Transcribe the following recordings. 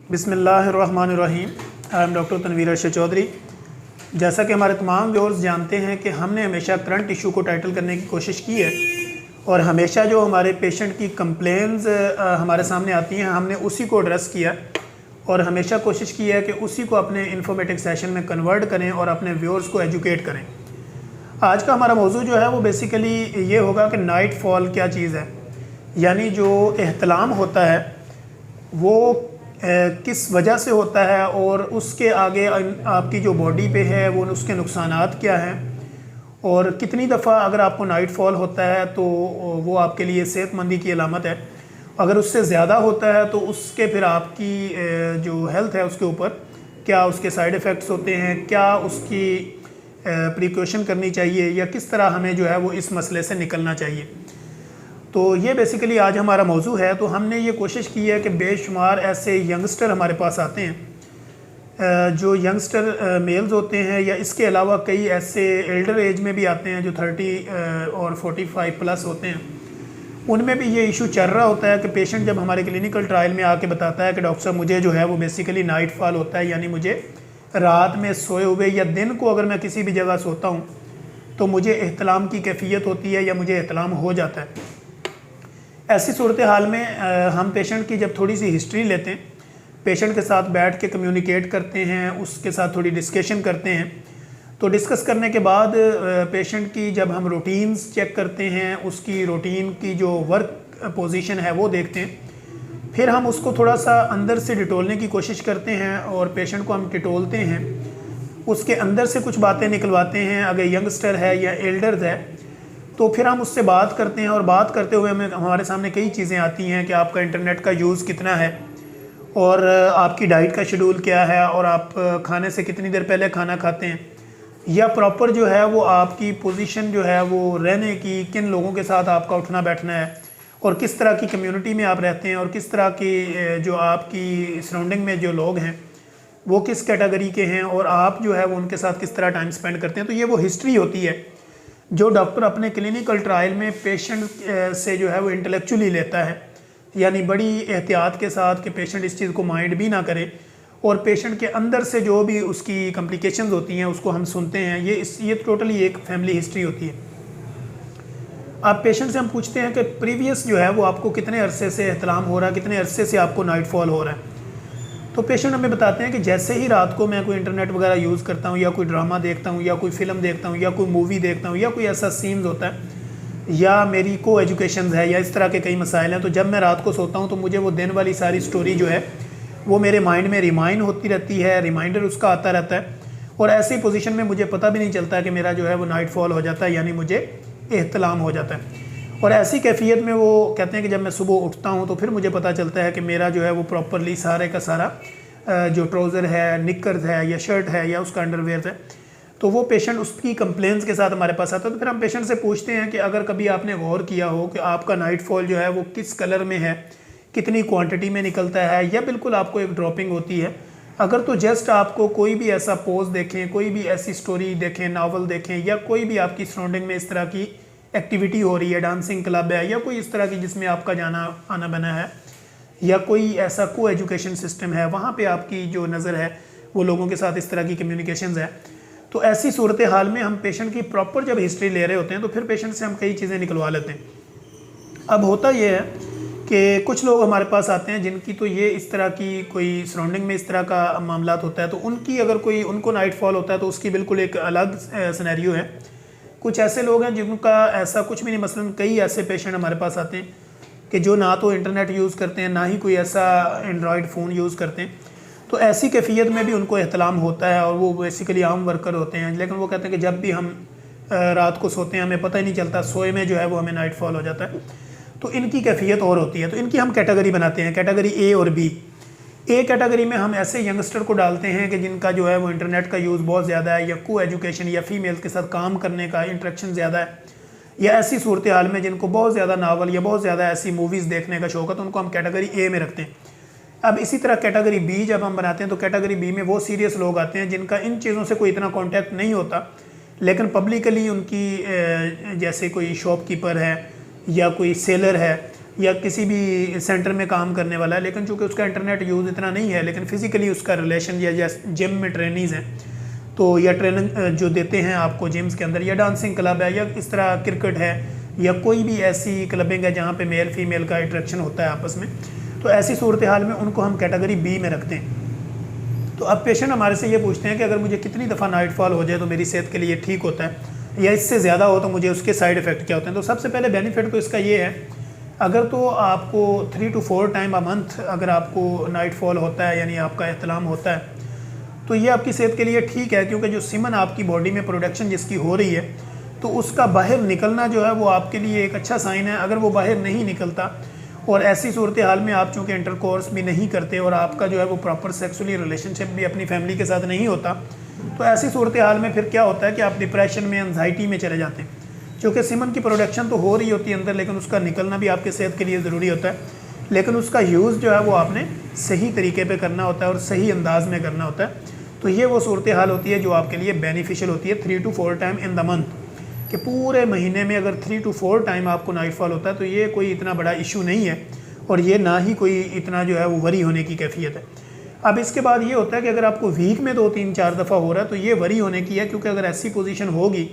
बिस्मिल्लाहिर्रहमानिर्रहीम। I am doctor Tanveer Arshad Chaudhary. जैसा कि हमारे तमाम व्यूअर्स जानते हैं कि हमने हमेशा करंट इशू को टाइटल करने की कोशिश की है और हमेशा जो हमारे पेशेंट की कंप्लेंट्स हमारे सामने आती हैं हमने उसी को एड्रेस किया और हमेशा कोशिश की है कि उसी को अपने इन्फॉर्मेटिव सेशन में कन्वर्ट करें और अपने व्यूअर्स को एजुकेट करें। आज का हमारा मौजू जो है वो बेसिकली ये होगा कि नाइट फॉल क्या चीज़ है, यानी जो एहतलाम होता है वो किस वजह से होता है और उसके आगे आपकी जो बॉडी पे है वो उसके नुकसानात क्या हैं और कितनी दफ़ा अगर आपको नाइट फॉल होता है तो वो आपके लिए सेहतमंदी की अलामत है। अगर उससे ज़्यादा होता है तो उसके फिर आपकी जो हेल्थ है उसके ऊपर क्या उसके साइड इफ़ेक्ट्स होते हैं, क्या उसकी प्रिकॉशन करनी चाहिए या किस तरह हमें जो है वो इस मसले से निकलना चाहिए। तो ये बेसिकली आज हमारा मौजू है। तो हमने ये कोशिश की है कि बेशुमार ऐसे यंगस्टर हमारे पास आते हैं जो यंगस्टर मेल्स होते हैं या इसके अलावा कई ऐसे एल्डर एज में भी आते हैं जो 30 और 45 प्लस होते हैं। उनमें भी ये इशू चल रहा होता है कि पेशेंट जब हमारे क्लिनिकल ट्रायल में आके बताता है कि डॉक्टर साहब मुझे जो है वो बेसिकली नाइट फॉल होता है, यानी मुझे रात में सोए हुए या दिन को अगर मैं किसी भी जगह सोता हूँ तो मुझे एहतलाम की कैफियत होती है या मुझे एहतलाम हो जाता है। ऐसी सूरत हाल में हम पेशेंट की जब थोड़ी सी हिस्ट्री लेते हैं, पेशेंट के साथ बैठ के कम्युनिकेट करते हैं, उसके साथ थोड़ी डिस्कशन करते हैं, तो डिस्कस करने के बाद पेशेंट की जब हम रूटीन्स चेक करते हैं, उसकी रूटीन की जो वर्क पोजीशन है वो देखते हैं, फिर हम उसको थोड़ा सा अंदर से डिटोलने की कोशिश करते हैं और पेशेंट को हम डिटोलते हैं, उसके अंदर से कुछ बातें निकलवाते हैं। अगर यंगस्टर है या एल्डर्स है तो फिर हम उससे बात करते हैं और बात करते हुए हमारे सामने कई चीज़ें आती हैं कि आपका इंटरनेट का यूज़ कितना है और आपकी डाइट का शेड्यूल क्या है और आप खाने से कितनी देर पहले खाना खाते हैं, या प्रॉपर जो है वो आपकी पोजीशन जो है वो रहने की, किन लोगों के साथ आपका उठना बैठना है और किस तरह की कम्युनिटी में आप रहते हैं और किस तरह की जो आपकी सराउंडिंग में जो लोग हैं वो किस कैटेगरी के हैं और आप जो है वो उनके साथ किस तरह टाइम स्पेंड करते हैं। तो ये वो हिस्ट्री होती है जो डॉक्टर अपने क्लिनिकल ट्रायल में पेशेंट से जो है वो इंटेलेक्चुअली लेता है, यानी बड़ी एहतियात के साथ कि पेशेंट इस चीज़ को माइंड भी ना करे और पेशेंट के अंदर से जो भी उसकी कॉम्प्लिकेशंस होती हैं उसको हम सुनते हैं। ये टोटली एक फैमिली हिस्ट्री होती है। आप पेशेंट से हम पूछते हैं कि प्रीवियस जो है वो आपको कितने अरसे से एहतलाम हो रहा है, कितने अरसे से आपको नाइट फॉल हो रहा है। तो पेशेंट हमें बताते हैं कि जैसे ही रात को मैं कोई इंटरनेट वगैरह यूज़ करता हूँ या कोई ड्रामा देखता हूँ या कोई फ़िल्म देखता हूँ या कोई मूवी देखता हूँ या कोई ऐसा सीन्स होता है या मेरी को एजुकेशन है या इस तरह के कई मसाइल हैं, तो जब मैं रात को सोता हूँ तो मुझे वो दिन वाली सारी स्टोरी जो है वो मेरे माइंड में रिमाइंड होती रहती है, रिमाइंडर उसका आता रहता है और ऐसी पोजीशन में मुझे पता भी नहीं चलता कि मेरा जो है वो नाइट फॉल हो जाता है, यानी मुझे एहतलाम हो जाता है। और ऐसी कैफियत में वो कहते हैं कि जब मैं सुबह उठता हूँ तो फिर मुझे पता चलता है कि मेरा जो है वो प्रॉपरली सारे का सारा जो ट्राउज़र है, निकर्स है या शर्ट है या उसका अंडरवेयर है, तो वो पेशेंट उसकी कंप्लेंट्स के साथ हमारे पास आता है। तो फिर हम पेशेंट से पूछते हैं कि अगर कभी आपने गौर किया हो कि आपका नाइट फॉल जो है वो किस कलर में है, कितनी क्वांटिटी में निकलता है या बिल्कुल आपको एक ड्रॉपिंग होती है। अगर तो जस्ट आपको कोई भी ऐसा पोज देखें, कोई भी ऐसी स्टोरी देखें, नावल देखें या कोई भी आपकी सराउंडिंग में इस तरह की एक्टिविटी हो रही है, डांसिंग क्लब है या कोई इस तरह की जिसमें आपका जाना आना बना है या कोई ऐसा को एजुकेशन सिस्टम है, वहाँ पे आपकी जो नज़र है वो लोगों के साथ इस तरह की कम्युनिकेशंस है, तो ऐसी सूरत हाल में हम पेशेंट की प्रॉपर जब हिस्ट्री ले रहे होते हैं तो फिर पेशेंट से हम कई चीज़ें निकलवा लेते हैं। अब होता ये है कि कुछ लोग हमारे पास आते हैं जिनकी तो ये इस तरह की कोई सराउंडिंग में इस तरह का मामला होता है, तो उनकी अगर कोई उनको नाइट फॉल होता है तो उसकी बिल्कुल एक अलग सिनेरियो है। कुछ ऐसे लोग हैं जिनका ऐसा कुछ भी नहीं, मसलन कई ऐसे पेशेंट हमारे पास आते हैं कि जो ना तो इंटरनेट यूज़ करते हैं ना ही कोई ऐसा एंड्रॉयड फ़ोन यूज़ करते हैं, तो ऐसी कैफियत में भी उनको एहतलाम होता है और वो बेसिकली आम वर्कर होते हैं, लेकिन वो कहते हैं कि जब भी हम रात को सोते हैं हमें पता ही नहीं चलता, सोए में जो है वो हमें नाइट फॉल हो जाता है। तो इनकी कैफियत और होती है। तो इनकी हम कैटेगरी बनाते हैं, कैटेगरी ए और बी। ए कैटेगरी में हम ऐसे यंगस्टर को डालते हैं कि जिनका जो है वो इंटरनेट का यूज़ बहुत ज़्यादा है या को एजुकेशन या फीमेल के साथ काम करने का इंटरेक्शन ज़्यादा है, या ऐसी सूरत हाल में जिनको बहुत ज़्यादा नावल या बहुत ज़्यादा ऐसी मूवीज़ देखने का शौक है, तो उनको हम कैटेगरी ए में रखते हैं। अब इसी तरह कैटेगरी बी जब हम बनाते हैं तो कैटेगरी बी में वो सीरियस लोग आते हैं जिनका इन चीज़ों से कोई इतना कॉन्टैक्ट नहीं होता, लेकिन पब्लिकली उनकी जैसे कोई शॉपकीपर है या कोई सेलर है या किसी भी सेंटर में काम करने वाला है, लेकिन चूँकि उसका इंटरनेट यूज़ इतना नहीं है, लेकिन फ़िज़िकली उसका रिलेशन या जिम में ट्रेनिंग्स हैं तो या ट्रेनिंग जो देते हैं आपको जिम्स के अंदर, या डांसिंग क्लब है, या इस तरह क्रिकेट है, या कोई भी ऐसी क्लबिंग है जहाँ पे मेल फीमेल का इंटरेक्शन होता है आपस में, तो ऐसी सूरत हाल में उनको हम कैटेगरी बी में रखते हैं। तो अब पेशेंट हमारे से ये पूछते हैं कि अगर मुझे कितनी दफ़ा नाइट फॉल हो जाए तो मेरी सेहत के लिए ठीक होता है, या इससे ज़्यादा हो तो मुझे उसके साइड इफ़ेक्ट क्या होते हैं। तो सबसे पहले बेनिफिट तो इसका ये है, अगर तो आपको 3 to 4 टाइम अ मंथ अगर आपको नाइट फॉल होता है, यानी आपका एहतलाम होता है, तो ये आपकी सेहत के लिए ठीक है, क्योंकि जो सीमन आपकी बॉडी में प्रोडक्शन जिसकी हो रही है, तो उसका बाहर निकलना जो है वो आपके लिए एक अच्छा साइन है। अगर वो बाहर नहीं निकलता और ऐसी सूरत हाल में आप चूँकि इंटरकोर्स भी नहीं करते और आपका जो है वो प्रॉपर सेक्सुअली रिलेशनशिप भी अपनी फैमिली के साथ नहीं होता, तो ऐसी सूरत हाल में फिर क्या होता है कि आप डिप्रेशन में, एंजाइटी में चले जाते हैं। क्योंकि सीमन की प्रोडक्शन तो हो रही होती है अंदर, लेकिन उसका निकलना भी आपके सेहत के लिए ज़रूरी होता है, लेकिन उसका यूज़ जो है वो आपने सही तरीके पे करना होता है और सही अंदाज में करना होता है। तो ये वो सूरत हाल होती है जो आपके लिए बेनिफिशियल होती है 3 to 4 time in the month, कि पूरे महीने में अगर 3 to 4 टाइम आपको नाइट फॉल होता है तो ये कोई इतना बड़ा इशू नहीं है, और ये ना ही कोई इतना जो है वो वरी होने की कैफियत है। अब इसके बाद ये होता है कि अगर आपको वीक में 2-3-4 दफ़ा हो रहा है तो ये वरी होने की है, क्योंकि अगर ऐसी पोजीशन होगी,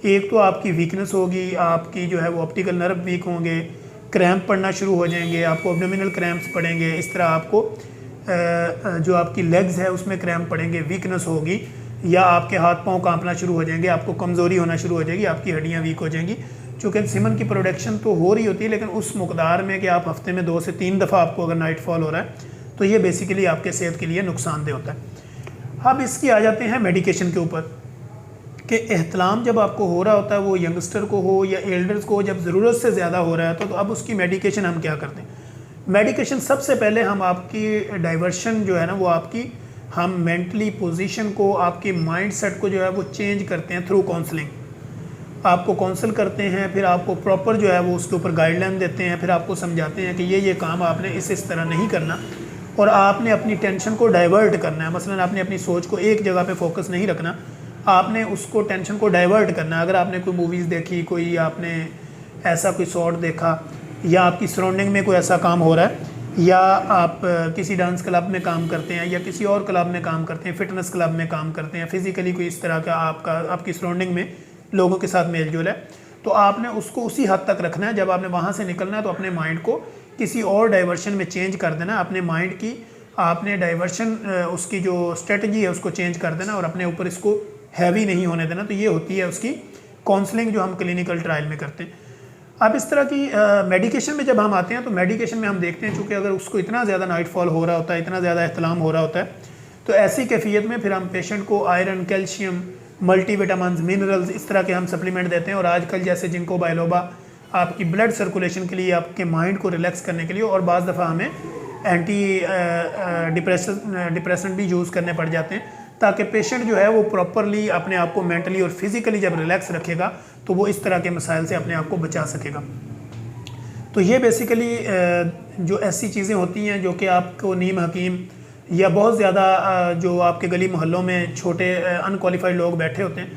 एक तो आपकी वीकनेस होगी, आपकी जो है वो ऑप्टिकल नर्व वीक होंगे, क्रैम्प पड़ना शुरू हो जाएंगे, आपको एब्डोमिनल क्रैम्प्स पड़ेंगे, इस तरह आपको जो आपकी लेग्स है उसमें क्रैम्प पड़ेंगे, वीकनेस होगी, या आपके हाथ पांव कांपना शुरू हो जाएंगे, आपको कमज़ोरी होना शुरू हो जाएगी, आपकी हड्डियाँ वीक हो जाएंगी। चूँकि सीमन की प्रोडक्शन तो हो रही होती है, लेकिन उस मकदार में कि आप हफ्ते में 2 से 3 दफ़ा आपको अगर नाइट फॉल हो रहा है तो ये बेसिकली आपके सेहत के लिए नुकसानदेह होता है। अब इसकी आ जाते हैं मेडिकेशन के ऊपर, कि एहतलाम जब आपको हो रहा होता है, वो यंगस्टर को हो या एल्डर्स को, जब ज़रूरत से ज़्यादा हो रहा है तो अब उसकी मेडिकेशन हम क्या करते हैं। मेडिकेशन सबसे पहले हम आपकी डाइवर्शन जो है ना वो आपकी, हम मेंटली पोजीशन को, आपके माइंड सेट को जो है वो चेंज करते हैं थ्रू काउंसलिंग। आपको काउंसल करते हैं, फिर आपको प्रॉपर जो है वो उसके ऊपर गाइडलाइन देते हैं, फिर आपको समझाते हैं कि ये काम आपने इस तरह नहीं करना, और आपने अपनी टेंशन को डाइवर्ट करना है। मसलन आपने अपनी सोच को एक जगह पे फोकस नहीं रखना, आपने उसको टेंशन को डाइवर्ट करना है। अगर आपने कोई मूवीज़ देखी, कोई आपने ऐसा कोई शॉट देखा, या आपकी सराउंडिंग में कोई ऐसा काम हो रहा है, या आप किसी डांस क्लब में काम करते हैं, या किसी और क्लब में काम करते हैं, फिटनेस क्लब में काम करते हैं, फिज़िकली कोई इस तरह का आपकी सराउंडिंग में लोगों के साथ मेल जोल है, तो आपने उसको उसी हद तक रखना है। जब आपने वहाँ से निकलना है तो अपने माइंड को किसी और डाइवर्शन में चेंज कर देना, अपने माइंड की आपने डाइवर्शन उसकी जो स्ट्रेटजी है उसको चेंज कर देना, और अपने ऊपर इसको हैवी नहीं होने देना। तो ये होती है उसकी काउंसलिंग जो हम क्लिनिकल ट्रायल में करते हैं। अब इस तरह की मेडिकेशन में जब हम आते हैं तो मेडिकेशन में हम देखते हैं, चूँकि अगर उसको इतना ज़्यादा नाइट फॉल हो रहा होता है, इतना ज़्यादा एहतलाम हो रहा होता है, तो ऐसी कैफियत में फिर हम पेशेंट को आयरन, कैल्शियम, मल्टीविटामिन्स, मिनरल्स, इस तरह के हम सप्लीमेंट देते हैं। और आजकल जैसे जिंको बाइलोबा आपकी ब्लड सर्कुलेशन के लिए, आपके माइंड को रिलैक्स करने के लिए, और बाज़ दफ़ा हमें एंटी डिप्रेसेंट भी यूज़ करने पड़ जाते हैं, ताकि पेशेंट जो है वो प्रॉपरली अपने आप को मेंटली और फिज़िकली जब रिलैक्स रखेगा तो वो इस तरह के मसाइल से अपने आप को बचा सकेगा। तो ये बेसिकली जो ऐसी चीज़ें होती हैं जो कि आपको नीम हकीम या बहुत ज़्यादा जो आपके गली मोहल्लों में छोटे अनक्वालिफाइड लोग बैठे होते हैं,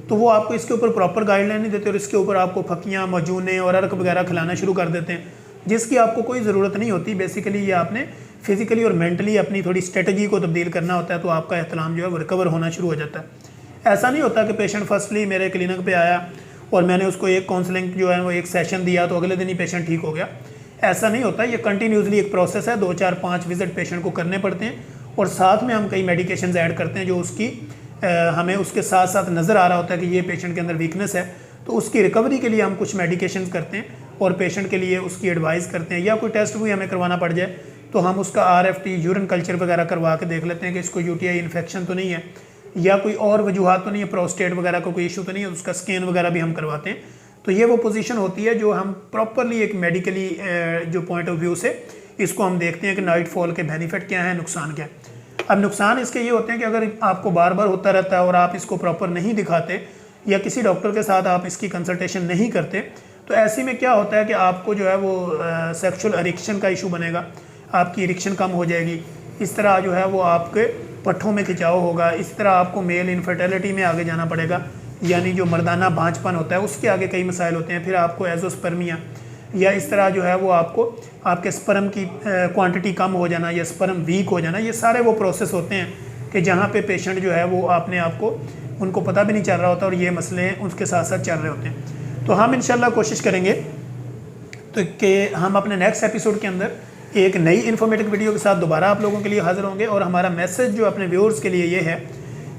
तो वो आपको इसके ऊपर प्रॉपर गाइडलाइन नहीं देते, और इसके ऊपर आपको फकियाँ, मजूने और अर्क वगैरह खिलाना शुरू कर देते हैं, जिसकी आपको कोई ज़रूरत नहीं होती। बेसिकली ये आपने फिज़िकली और मेंटली अपनी थोड़ी स्ट्रेटजी को तब्दील करना होता है, तो आपका एहतलाम जो है वो रिकवर होना शुरू हो जाता है। ऐसा नहीं होता कि पेशेंट फर्स्टली मेरे क्लिनिक पे आया और मैंने उसको एक काउंसलिंग जो है वो एक सेशन दिया तो अगले दिन ही पेशेंट ठीक हो गया। ऐसा नहीं होता, ये कंटिन्यूसली एक प्रोसेस है। 2, 4, 5 विजिट पेशेंट को करने पड़ते हैं, और साथ में हम कई मेडिकेशंस ऐड करते हैं जो उसकी हमें उसके साथ साथ नज़र आ रहा होता है कि ये पेशेंट के अंदर वीकनेस है, तो उसकी रिकवरी के लिए हम कुछ मेडिकेशंस करते हैं और पेशेंट के लिए उसकी एडवाइस करते हैं। या कोई टेस्ट भी हमें करवाना पड़ जाए तो हम उसका RFT, यूरिन कल्चर वगैरह करवा के देख लेते हैं कि इसको UTI इन्फेक्शन तो नहीं है, या कोई और वजूहत तो नहीं है, प्रोस्टेट वगैरह का कोई इशू तो नहीं है, उसका स्कैन वगैरह भी हम करवाते हैं। तो ये वो पोजीशन होती है जो हम प्रॉपरली एक मेडिकली जो पॉइंट ऑफ व्यू से इसको हम देखते हैं कि नाइट फॉल के बेनिफिट क्या हैं, नुकसान क्या है। अब नुकसान इसके ये होते हैं कि अगर आपको बार बार होता रहता है और आप इसको प्रॉपर नहीं दिखाते, या किसी डॉक्टर के साथ आप इसकी कंसल्टेशन नहीं करते, तो ऐसे में क्या होता है कि आपको जो है वो सेक्सुअल एडिक्शन का इशू बनेगा, आपकी इरिक्शन कम हो जाएगी, इस तरह जो है वो आपके पट्ठों में खिंचाव होगा, इस तरह आपको मेल इनफर्टिलिटी में आगे जाना पड़ेगा, यानी जो मर्दाना बांझपन होता है उसके आगे कई मसाइल होते हैं। फिर आपको एजोस्पर्मिया या इस तरह जो है वो आपको आपके स्पर्म की क्वांटिटी कम हो जाना या स्पर्म वीक हो जाना, ये सारे वो प्रोसेस होते हैं कि जहाँ पे पेशेंट जो है वो अपने आप को उनको पता भी नहीं चल रहा होता और ये मसले उसके साथ साथ चल रहे होते हैं। तो हम इंशाल्लाह कोशिश करेंगे तो कि हम अपने नेक्स्ट एपिसोड के अंदर एक नई इन्फॉर्मेटिव वीडियो के साथ दोबारा आप लोगों के लिए हाज़िर होंगे। और हमारा मैसेज जो अपने व्यूअर्स के लिए ये है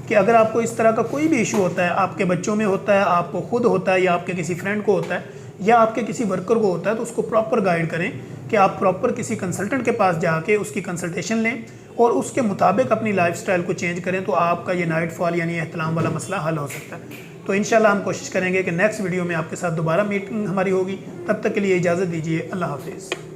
कि अगर आपको इस तरह का कोई भी इशू होता है, आपके बच्चों में होता है, आपको खुद होता है, या आपके किसी फ्रेंड को होता है, या आपके किसी वर्कर को होता है, तो उसको प्रॉपर गाइड करें कि आप प्रॉपर किसी कंसल्टेंट के पास जाके उसकी कंसल्टेशन लें और उसके मुताबिक अपनी लाइफस्टाइल को चेंज करें, तो आपका ये नाइट फॉल यानी एहतलाम वाला मसला हल हो सकता है। तो इंशाल्लाह हम कोशिश करेंगे कि नेक्स्ट वीडियो में आपके साथ दोबारा मीटिंग हमारी होगी। तब तक के लिए इजाज़त दीजिए। अल्लाह हाफिज़।